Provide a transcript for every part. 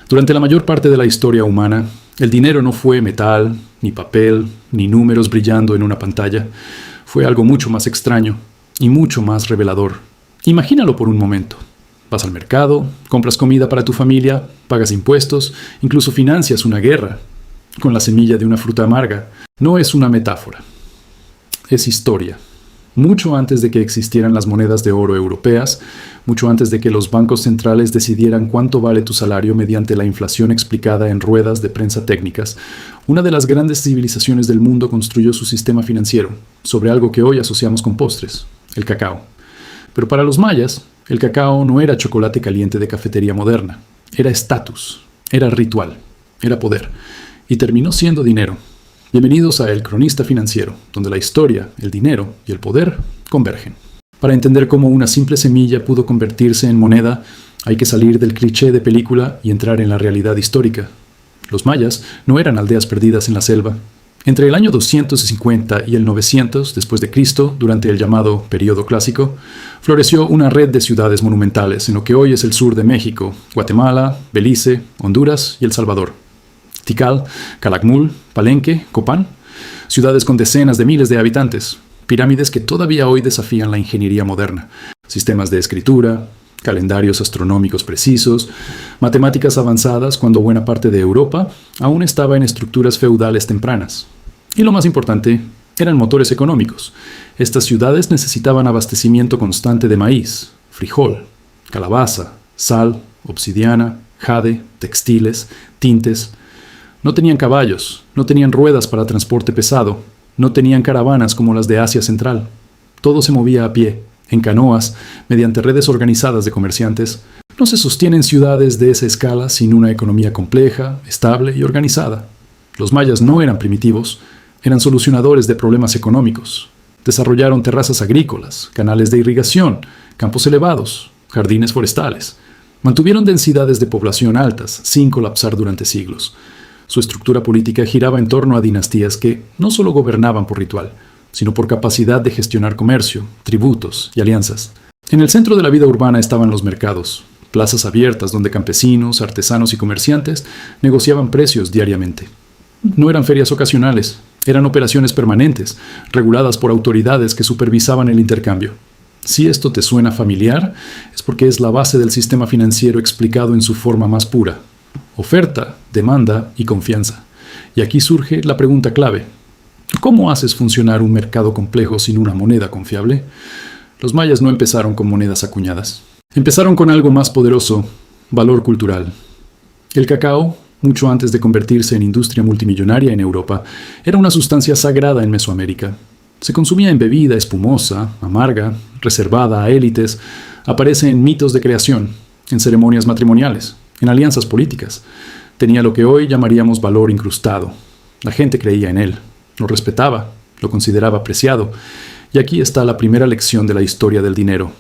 Durante la mayor parte de la historia humana, el dinero no fue metal, ni papel, ni números brillando en una pantalla. Fue algo mucho más extraño y mucho más revelador. Imagínalo por un momento. Vas al mercado, compras comida para tu familia, pagas impuestos, incluso financias una guerra con la semilla de una fruta amarga. No es una metáfora. Es historia. Mucho antes de que existieran las monedas de oro europeas, mucho antes de que los bancos centrales decidieran cuánto vale tu salario mediante la inflación explicada en ruedas de prensa técnicas, una de las grandes civilizaciones del mundo construyó su sistema financiero sobre algo que hoy asociamos con postres, el cacao. Pero para los mayas, el cacao no era chocolate caliente de cafetería moderna, era estatus, era ritual, era poder, y terminó siendo dinero. Bienvenidos a El Cronista Financiero, donde la historia, el dinero y el poder convergen. Para entender cómo una simple semilla pudo convertirse en moneda, hay que salir del cliché de película y entrar en la realidad histórica. Los mayas no eran aldeas perdidas en la selva. Entre el año 250 y el 900 después de Cristo, durante el llamado Período Clásico, floreció una red de ciudades monumentales en lo que hoy es el sur de México, Guatemala, Belice, Honduras y El Salvador. Tikal, Calakmul, Palenque, Copán, ciudades con decenas de miles de habitantes, pirámides que todavía hoy desafían la ingeniería moderna, sistemas de escritura, calendarios astronómicos precisos, matemáticas avanzadas cuando buena parte de Europa aún estaba en estructuras feudales tempranas. Y lo más importante, eran motores económicos. Estas ciudades necesitaban abastecimiento constante de maíz, frijol, calabaza, sal, obsidiana, jade, textiles, tintes. No tenían caballos, no tenían ruedas para transporte pesado, no tenían caravanas como las de Asia Central. Todo se movía a pie, en canoas, mediante redes organizadas de comerciantes. No se sostienen ciudades de esa escala sin una economía compleja, estable y organizada. Los mayas no eran primitivos, eran solucionadores de problemas económicos. Desarrollaron terrazas agrícolas, canales de irrigación, campos elevados, jardines forestales. Mantuvieron densidades de población altas, sin colapsar durante siglos. Su estructura política giraba en torno a dinastías que no solo gobernaban por ritual, sino por capacidad de gestionar comercio, tributos y alianzas. En el centro de la vida urbana estaban los mercados, plazas abiertas donde campesinos, artesanos y comerciantes negociaban precios diariamente. No eran ferias ocasionales, eran operaciones permanentes, reguladas por autoridades que supervisaban el intercambio. Si esto te suena familiar, es porque es la base del sistema financiero explicado en su forma más pura. Oferta, demanda y confianza. Y aquí surge la pregunta clave. ¿Cómo haces funcionar un mercado complejo sin una moneda confiable? Los mayas no empezaron con monedas acuñadas. Empezaron con algo más poderoso, valor cultural. El cacao, mucho antes de convertirse en industria multimillonaria en Europa, era una sustancia sagrada en Mesoamérica. Se consumía en bebida espumosa, amarga, reservada a élites. Aparece en mitos de creación, en ceremonias matrimoniales, en alianzas políticas. Tenía lo que hoy llamaríamos valor incrustado. La gente creía en él, lo respetaba, lo consideraba preciado. Y aquí está la primera lección de la historia del dinero.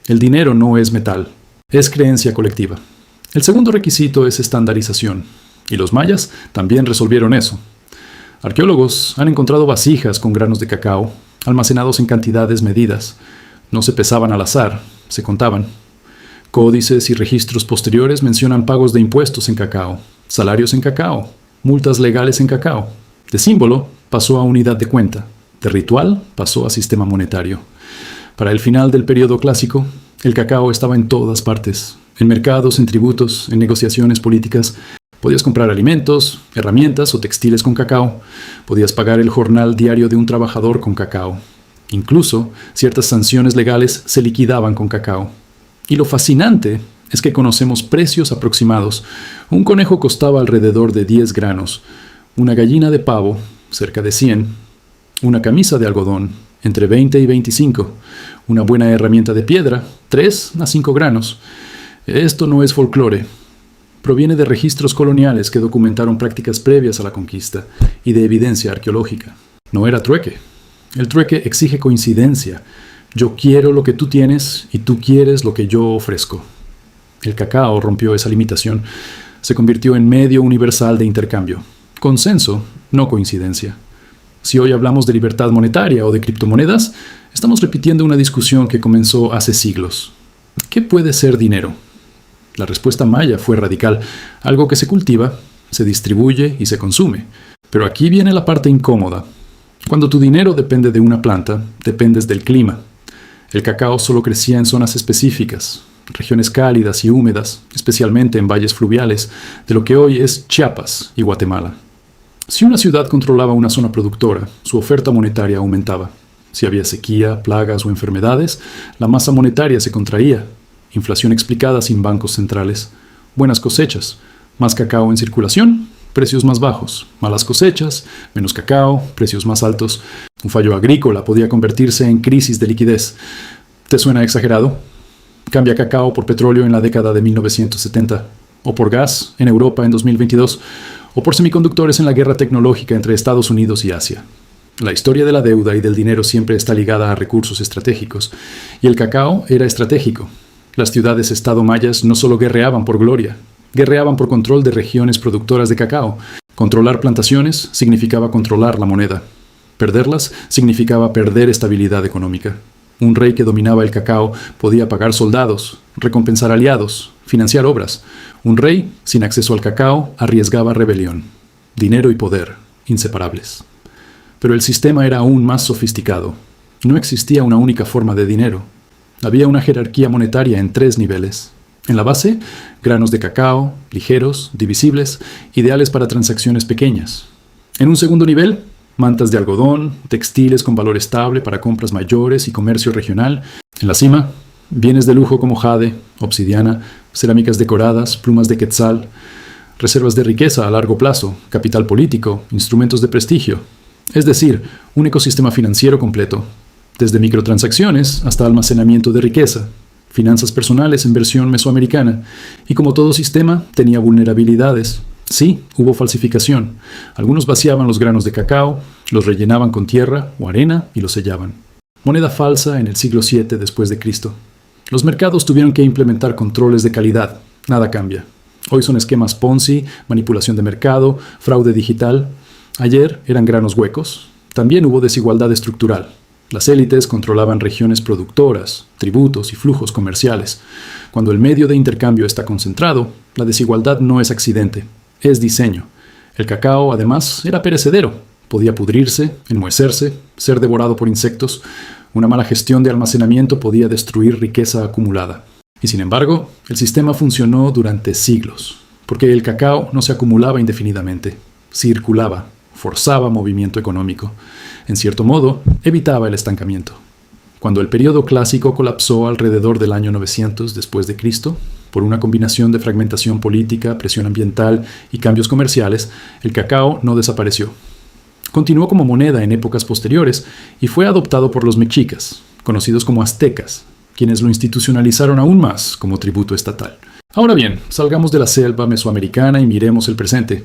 El dinero no es metal, es creencia colectiva. El segundo requisito es estandarización, y los mayas también resolvieron eso. Arqueólogos han encontrado vasijas con granos de cacao, almacenados en cantidades medidas. No se pesaban al azar, se contaban. Códices y registros posteriores mencionan pagos de impuestos en cacao, salarios en cacao, multas legales en cacao. De símbolo pasó a unidad de cuenta, de ritual pasó a sistema monetario. Para el final del período clásico, el cacao estaba en todas partes, en mercados, en tributos, en negociaciones políticas. Podías comprar alimentos, herramientas o textiles con cacao. Podías pagar el jornal diario de un trabajador con cacao. Incluso, ciertas sanciones legales se liquidaban con cacao. Y lo fascinante es que conocemos precios aproximados. Un conejo costaba alrededor de 10 granos, una gallina de pavo, cerca de 100, una camisa de algodón, entre 20 y 25, una buena herramienta de piedra, 3 a 5 granos. Esto no es folclore. Proviene de registros coloniales que documentaron prácticas previas a la conquista y de evidencia arqueológica. No era trueque. El trueque exige coincidencia. Yo quiero lo que tú tienes y tú quieres lo que yo ofrezco. El cacao rompió esa limitación. Se convirtió en medio universal de intercambio. Consenso, no coincidencia. Si hoy hablamos de libertad monetaria o de criptomonedas, estamos repitiendo una discusión que comenzó hace siglos. ¿Qué puede ser dinero? La respuesta maya fue radical. Algo que se cultiva, se distribuye y se consume. Pero aquí viene la parte incómoda. Cuando tu dinero depende de una planta, dependes del clima. El cacao solo crecía en zonas específicas, regiones cálidas y húmedas, especialmente en valles fluviales, de lo que hoy es Chiapas y Guatemala. Si una ciudad controlaba una zona productora, su oferta monetaria aumentaba. Si había sequía, plagas o enfermedades, la masa monetaria se contraía. Inflación explicada sin bancos centrales. Buenas cosechas. Más cacao en circulación, precios más bajos. Malas cosechas, menos cacao, precios más altos. Un fallo agrícola podía convertirse en crisis de liquidez. ¿Te suena exagerado? Cambia cacao por petróleo en la década de 1970, o por gas en Europa en 2022, o por semiconductores en la guerra tecnológica entre Estados Unidos y Asia. La historia de la deuda y del dinero siempre está ligada a recursos estratégicos, y el cacao era estratégico. Las ciudades-estado mayas no solo guerreaban por gloria, guerreaban por control de regiones productoras de cacao. Controlar plantaciones significaba controlar la moneda. Perderlas significaba perder estabilidad económica. Un rey que dominaba el cacao podía pagar soldados, recompensar aliados, financiar obras. Un rey sin acceso al cacao arriesgaba rebelión. Dinero y poder, inseparables. Pero el sistema era aún más sofisticado. No existía una única forma de dinero. Había una jerarquía monetaria en 3 niveles. En la base, granos de cacao, ligeros, divisibles, ideales para transacciones pequeñas. En un segundo nivel, mantas de algodón, textiles con valor estable para compras mayores y comercio regional. En la cima, bienes de lujo como jade, obsidiana, cerámicas decoradas, plumas de quetzal, reservas de riqueza a largo plazo, capital político, instrumentos de prestigio. Es decir, un ecosistema financiero completo, desde microtransacciones hasta almacenamiento de riqueza, finanzas personales en versión mesoamericana, y como todo sistema, tenía vulnerabilidades. Sí, hubo falsificación. Algunos vaciaban los granos de cacao, los rellenaban con tierra o arena y los sellaban. Moneda falsa en el siglo VII después de Cristo. Los mercados tuvieron que implementar controles de calidad. Nada cambia. Hoy son esquemas Ponzi, manipulación de mercado, fraude digital. Ayer eran granos huecos. También hubo desigualdad estructural. Las élites controlaban regiones productoras, tributos y flujos comerciales. Cuando el medio de intercambio está concentrado, la desigualdad no es accidente, es diseño. El cacao, además, era perecedero. Podía pudrirse, enmohecerse, ser devorado por insectos. Una mala gestión de almacenamiento podía destruir riqueza acumulada. Y sin embargo, el sistema funcionó durante siglos, porque el cacao no se acumulaba indefinidamente, circulaba, forzaba movimiento económico. En cierto modo, evitaba el estancamiento. Cuando el período clásico colapsó alrededor del año 900 después de Cristo, por una combinación de fragmentación política, presión ambiental y cambios comerciales, el cacao no desapareció. Continuó como moneda en épocas posteriores y fue adoptado por los mexicas, conocidos como aztecas, quienes lo institucionalizaron aún más como tributo estatal. Ahora bien, salgamos de la selva mesoamericana y miremos el presente.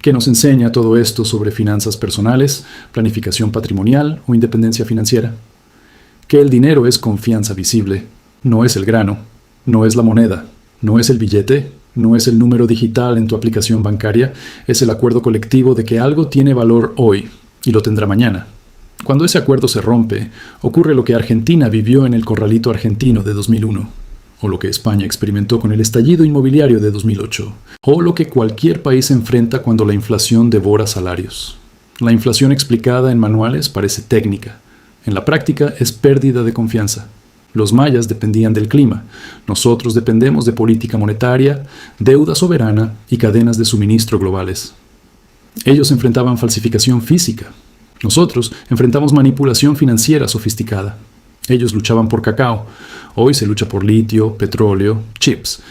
¿Qué nos enseña todo esto sobre finanzas personales, planificación patrimonial o independencia financiera? Que el dinero es confianza visible, no es el grano, no es la moneda, no es el billete, no es el número digital en tu aplicación bancaria, es el acuerdo colectivo de que algo tiene valor hoy y lo tendrá mañana. Cuando ese acuerdo se rompe, ocurre lo que Argentina vivió en el corralito argentino de 2001. O lo que España experimentó con el estallido inmobiliario de 2008, o lo que cualquier país enfrenta cuando la inflación devora salarios. La inflación explicada en manuales parece técnica. En la práctica es pérdida de confianza. Los mayas dependían del clima. Nosotros dependemos de política monetaria, deuda soberana y cadenas de suministro globales. Ellos enfrentaban falsificación física. Nosotros enfrentamos manipulación financiera sofisticada. Ellos luchaban por cacao. Hoy se lucha por litio, petróleo, chips.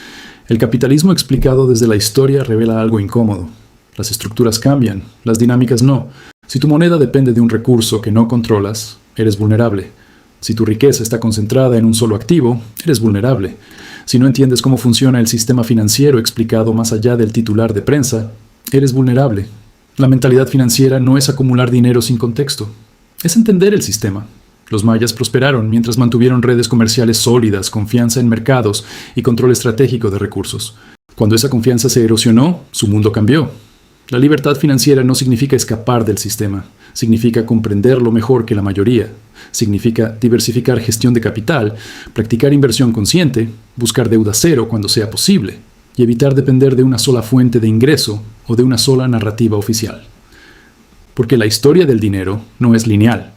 El capitalismo explicado desde la historia revela algo incómodo. Las estructuras cambian, las dinámicas no. Si tu moneda depende de un recurso que no controlas, eres vulnerable. Si tu riqueza está concentrada en un solo activo, eres vulnerable. Si no entiendes cómo funciona el sistema financiero explicado más allá del titular de prensa, eres vulnerable. La mentalidad financiera no es acumular dinero sin contexto. Es entender el sistema. Los mayas prosperaron mientras mantuvieron redes comerciales sólidas, confianza en mercados y control estratégico de recursos. Cuando esa confianza se erosionó, su mundo cambió. La libertad financiera no significa escapar del sistema, significa comprenderlo mejor que la mayoría, significa diversificar gestión de capital, practicar inversión consciente, buscar deuda cero cuando sea posible y evitar depender de una sola fuente de ingreso o de una sola narrativa oficial. Porque la historia del dinero no es lineal,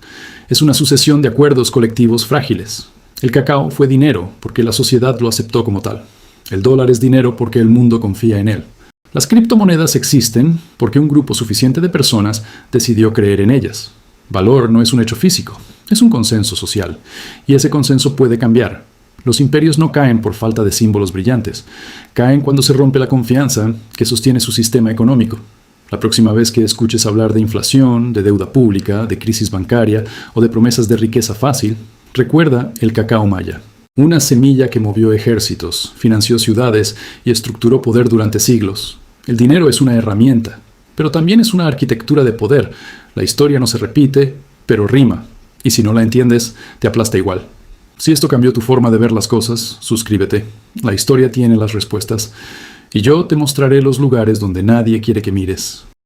es una sucesión de acuerdos colectivos frágiles. El cacao fue dinero porque la sociedad lo aceptó como tal. El dólar es dinero porque el mundo confía en él. Las criptomonedas existen porque un grupo suficiente de personas decidió creer en ellas. Valor no es un hecho físico, es un consenso social, y ese consenso puede cambiar. Los imperios no caen por falta de símbolos brillantes, caen cuando se rompe la confianza que sostiene su sistema económico. La próxima vez que escuches hablar de inflación, de deuda pública, de crisis bancaria o de promesas de riqueza fácil, recuerda el cacao maya. Una semilla que movió ejércitos, financió ciudades y estructuró poder durante siglos. El dinero es una herramienta, pero también es una arquitectura de poder. La historia no se repite, pero rima. Y si no la entiendes, te aplasta igual. Si esto cambió tu forma de ver las cosas, suscríbete. La historia tiene las respuestas. Y yo te mostraré los lugares donde nadie quiere que mires.